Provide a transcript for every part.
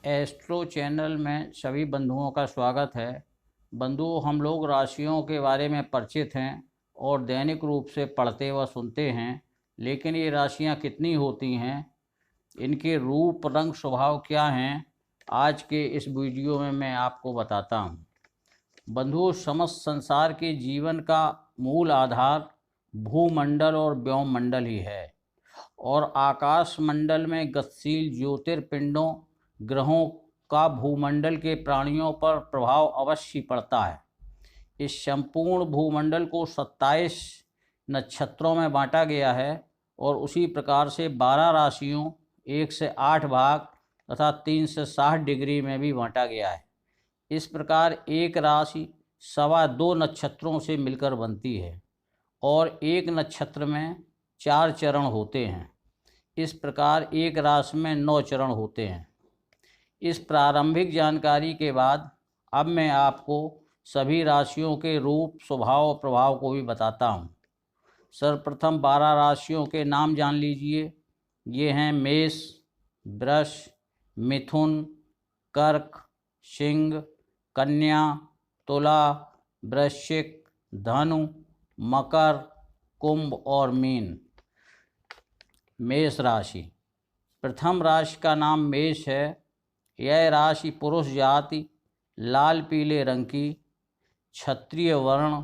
Astro channel में सभी बंधुओं का स्वागत है। बंधुओं, हम लोग राशियों के बारे में परिचित हैं और दैनिक रूप से पढ़ते व सुनते हैं, लेकिन ये राशियां कितनी होती हैं, इनके रूप रंग स्वभाव क्या हैं, आज के इस वीडियो में मैं आपको बताता हूँ। बंधुओं, समस्त संसार के जीवन का मूल आधार भूमंडल और व्योममंडल ही है और आकाश मंडल में गतिशील ज्योतिर्पिंडों ग्रहों का भूमंडल के प्राणियों पर प्रभाव अवश्य पड़ता है। इस संपूर्ण भूमंडल को 27 नक्षत्रों में बांटा गया है और उसी प्रकार से 12 राशियों 1 से 8 भाग तथा 3 से 60 डिग्री में भी बांटा गया है। इस प्रकार एक राशि 2.25 नक्षत्रों से मिलकर बनती है और एक नक्षत्र में 4 चरण होते हैं। इस प्रकार एक राशि में 9 चरण होते हैं। इस प्रारंभिक जानकारी के बाद अब मैं आपको सभी राशियों के रूप, स्वभाव और प्रभाव को भी बताता हूँ। सर्वप्रथम 12 राशियों के नाम जान लीजिए। ये हैं मेष, वृष, मिथुन, कर्क, सिंह, कन्या, तुला, वृश्चिक, धनु, मकर, कुंभ और मीन। मेष राशि। प्रथम राशि का नाम मेष है। यह राशि पुरुष जाति, लाल पीले रंग की, क्षत्रिय वर्ण,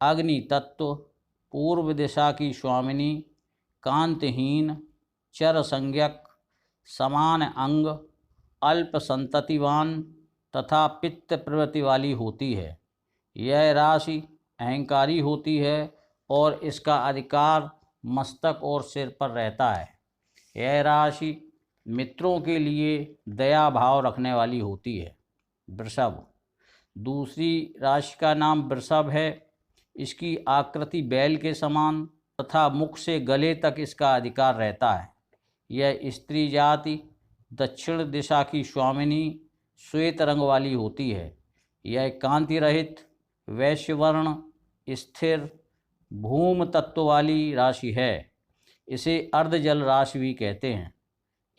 अग्नि तत्व, पूर्व दिशा की स्वामिनी, कांतिहीन, चर संज्ञक, समान अंग, अल्प संततिवान तथा पित्त प्रवृत्ति वाली होती है। यह राशि अहंकारी होती है और इसका अधिकार मस्तक और सिर पर रहता है। यह राशि मित्रों के लिए दया भाव रखने वाली होती है। वृषभ। दूसरी राशि का नाम वृषभ है। इसकी आकृति बैल के समान तथा मुख से गले तक इसका अधिकार रहता है। यह स्त्री जाति, दक्षिण दिशा की स्वामिनी, श्वेत रंग वाली होती है। यह कांति रहित, वैश्य वर्ण, स्थिर, भूम तत्व वाली राशि है। इसे अर्ध जल राशि भी कहते हैं।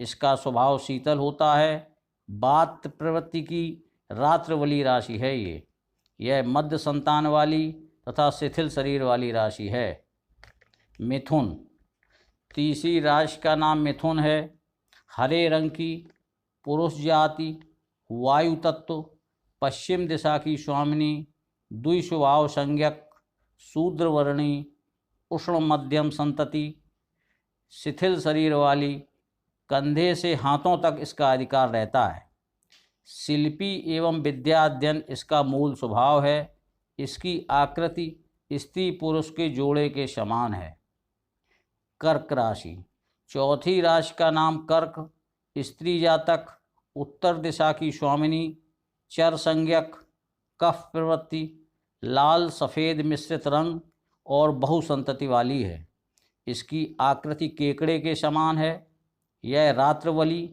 इसका स्वभाव शीतल होता है। वात प्रवृत्ति की रात्रवली राशि है यह मध्य संतान वाली तथा शिथिल शरीर वाली राशि है। मिथुन। तीसरी राशि का नाम मिथुन है। हरे रंग की, पुरुष जाति, वायु तत्व, पश्चिम दिशा की स्वामिनी, द्विस्वभाव संज्ञक, शूद्र वर्णी, उष्ण मध्यम संतति, शिथिल शरीर वाली, कंधे से हाथों तक इसका अधिकार रहता है। शिल्पी एवं विद्या अध्ययन इसका मूल स्वभाव है। इसकी आकृति स्त्री पुरुष के जोड़े के समान है। कर्क राशि। चौथी राशि का नाम कर्क। स्त्री जातक, उत्तर दिशा की स्वामिनी, चर संज्ञक, कफ प्रवृत्ति, लाल सफ़ेद मिश्रित रंग और बहुसंतति वाली है। इसकी आकृति केकड़े के समान है। यह रात्रवली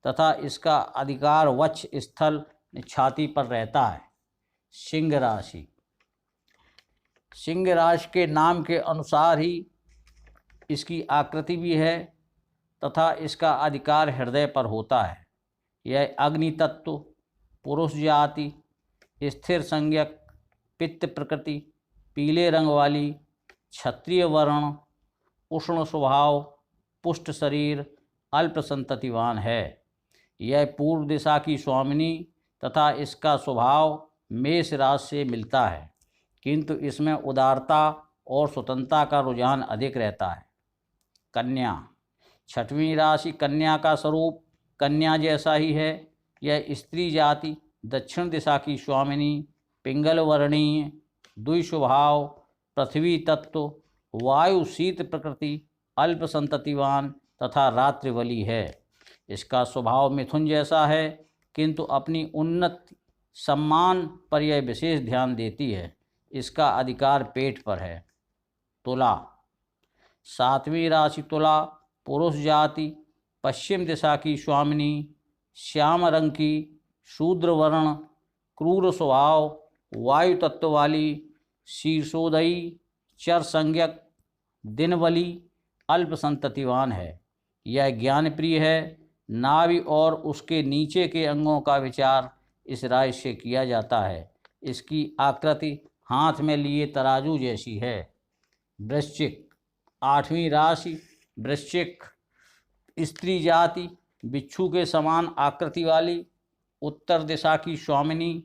तथा इसका अधिकार वक्ष स्थल छाती पर रहता है। सिंह राशि। सिंह राशि के नाम के अनुसार ही इसकी आकृति भी है तथा इसका अधिकार हृदय पर होता है। यह अग्नि तत्व, पुरुष जाति, स्थिर संज्ञक, पित्त प्रकृति, पीले रंग वाली, क्षत्रिय वर्ण, उष्ण स्वभाव, पुष्ट शरीर, अल्प संततिवान है। यह पूर्व दिशा की स्वामिनी तथा इसका स्वभाव मेष राशि से मिलता है, किंतु इसमें उदारता और स्वतंत्रता का रुझान अधिक रहता है। कन्या। छठवीं राशि कन्या का स्वरूप कन्या जैसा ही है। यह स्त्री जाति, दक्षिण दिशा की स्वामिनी, पिंगल वर्णीय, द्विस्वभाव, पृथ्वी तत्व, वायु शीत प्रकृति, अल्प संततिवान तथा रात्रिवली है। इसका स्वभाव मिथुन जैसा है, किंतु अपनी उन्नति सम्मान पर यह विशेष ध्यान देती है। इसका अधिकार पेट पर है। तुला। सातवीं राशि तुला। पुरुष जाति, पश्चिम दिशा की स्वामिनी, श्याम रंग की, शूद्र वर्ण, क्रूर स्वभाव, वायु तत्व वाली, शीर्षोदयी, चर संज्ञक, दिनवली, अल्प संततिवान है। यह ज्ञान प्रिय है। नाभि और उसके नीचे के अंगों का विचार इस राशि से किया जाता है। इसकी आकृति हाथ में लिए तराजू जैसी है। वृश्चिक, 8वीं राशि वृश्चिक, स्त्री जाति, बिच्छू के समान आकृति वाली, उत्तर दिशा की स्वामिनी,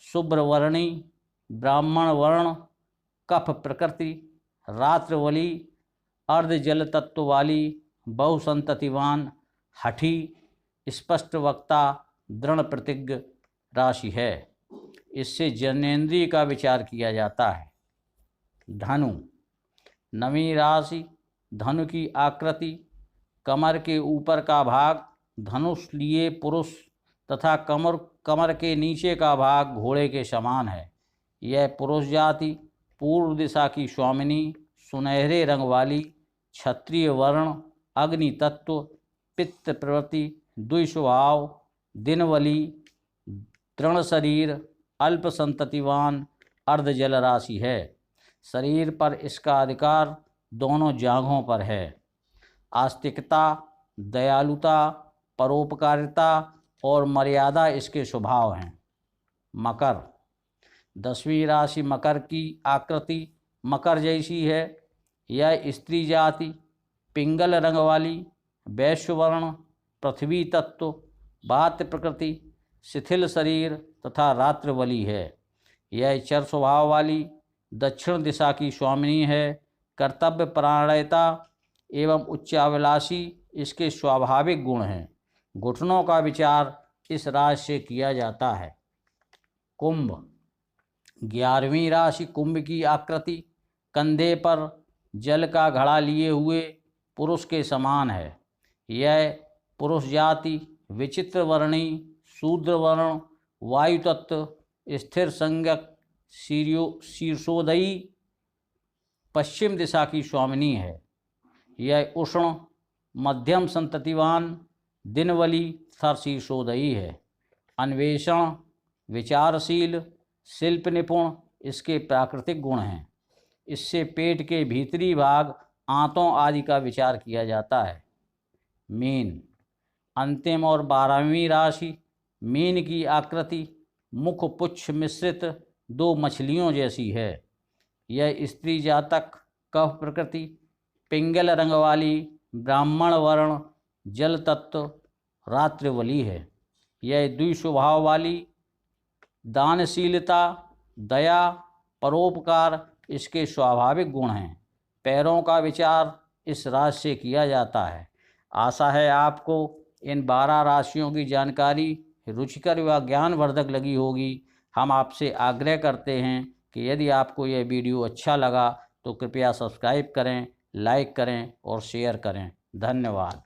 शुभ्रवर्णी, ब्राह्मण वर्ण, कफ प्रकृति, रात्रवली, अर्ध जल तत्व वाली, बहुसंततिवान, हठी, स्पष्ट वक्ता, दृढ़ प्रतिज्ञ राशि है। इससे जनेंद्रिय का विचार किया जाता है। धनु, 9वीं राशि धनु की आकृति, कमर के ऊपर का भाग धनुष लिए पुरुष तथा कमर के नीचे का भाग घोड़े के समान है। यह पुरुष जाति, पूर्व दिशा की स्वामिनी, सुनहरे रंग वाली, क्षत्रिय वर्ण, अग्नि तत्व, पित्त प्रवृत्ति, द्विस्वभाव, दिनवली, दृढ़ शरीर, अल्प संततिवान, अर्ध जल राशि है। शरीर पर इसका अधिकार दोनों जांघों पर है। आस्तिकता, दयालुता, परोपकारिता और मर्यादा इसके स्वभाव हैं। मकर, 10वीं राशि मकर की आकृति मकर जैसी है। यह स्त्री जाति, पिंगल रंग वाली, वैश्य वर्ण, पृथ्वी तत्व, वात प्रकृति, शिथिल शरीर तथा रात्रवली है। यह चर स्वभाव वाली, दक्षिण दिशा की स्वामिनी है। कर्तव्य परायणता एवं उच्चाभिलाषी इसके स्वाभाविक गुण हैं। घुटनों का विचार इस राशि से किया जाता है। कुंभ, 11वीं राशि कुंभ की आकृति कंधे पर जल का घड़ा लिए हुए पुरुष के समान है। यह पुरुष जाति, विचित्र वर्णी, शूद्र वर्ण, वायु तत्व, स्थिर संज्ञक, शीर्षोदयी, पश्चिम दिशा की स्वामिनी है। यह उष्ण, मध्यम संततिवान, दिनवली तथा शीर्षोदयी है। अन्वेषण, विचारशील, शिल्प निपुण इसके प्राकृतिक गुण हैं। इससे पेट के भीतरी भाग, आंतों आदि का विचार किया जाता है। मीन, अंतिम और 12वीं राशि मीन की आकृति मुख पुच्छ मिश्रित 2 मछलियों जैसी है। यह स्त्री जातक, कफ प्रकृति, पिंगल रंग वाली, ब्राह्मण वर्ण, जल तत्व, रात्रवली है। यह द्विस्वभाव वाली, दानशीलता, दया, परोपकार इसके स्वाभाविक गुण हैं। पैरों का विचार इस राशि से किया जाता है। आशा है आपको इन 12 राशियों की जानकारी रुचिकर व ज्ञानवर्धक लगी होगी। हम आपसे आग्रह करते हैं कि यदि आपको यह वीडियो अच्छा लगा तो कृपया सब्सक्राइब करें, लाइक करें और शेयर करें। धन्यवाद।